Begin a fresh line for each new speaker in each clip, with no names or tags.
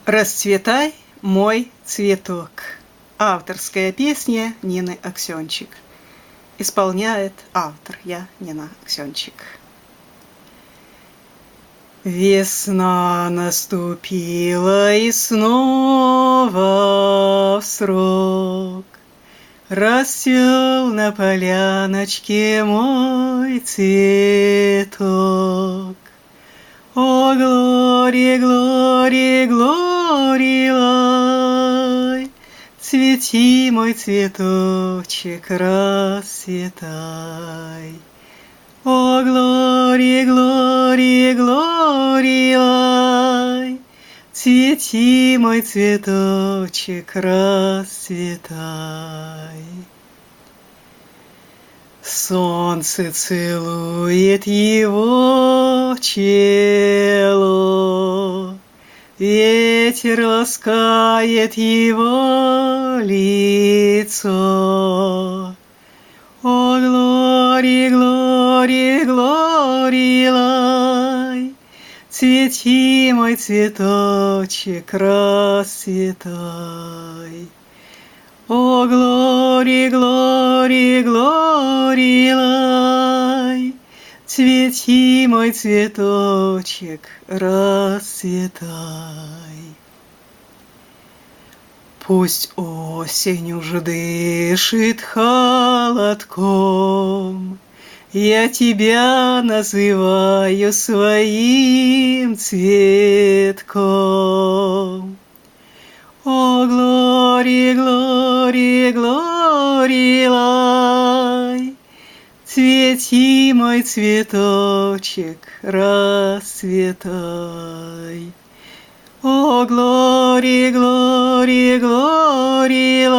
Расцветай, мой цветок. Авторская песня Нины Аксенчик. Исполняет автор, я Нина Аксенчик. Весна наступила и снова в срок расцвел на поляночке мой цветок. О, Глория, Глория, Глория, цвети, мой цветочек, расцветай. О, Глория, Глория, Глория, цвети, мой цветочек, расцветай. Солнце целует его чело, ветер ласкает его лицо. О, Глория, Глория, Глория, цвети, мой цветочек, расцветай. О, Глория, Глория, Глория, цвети, мой цветочек, расцветай. Пусть осень уже дышит холодком, я тебя называю своим цветком. О, Глория, Глория, Глория, цвети, мой цветочек, расцветай. О, Глория, Глория, Глория,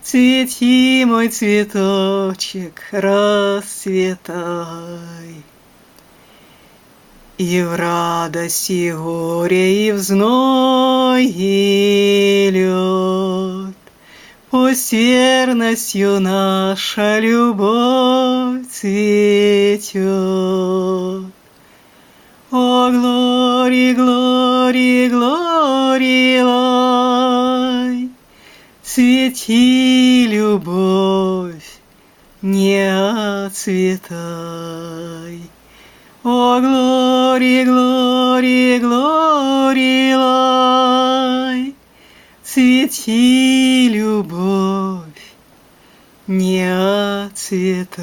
цвети, мой цветочек, расцветай. И в радость, и горе, и в зной, и лед, пусть верностью наша любовь цветет. О, Глория, Глория, Глория, цвети, любовь, не отцветай. О, Глория, Глория, Глория, цвети, любовь, не отцветай.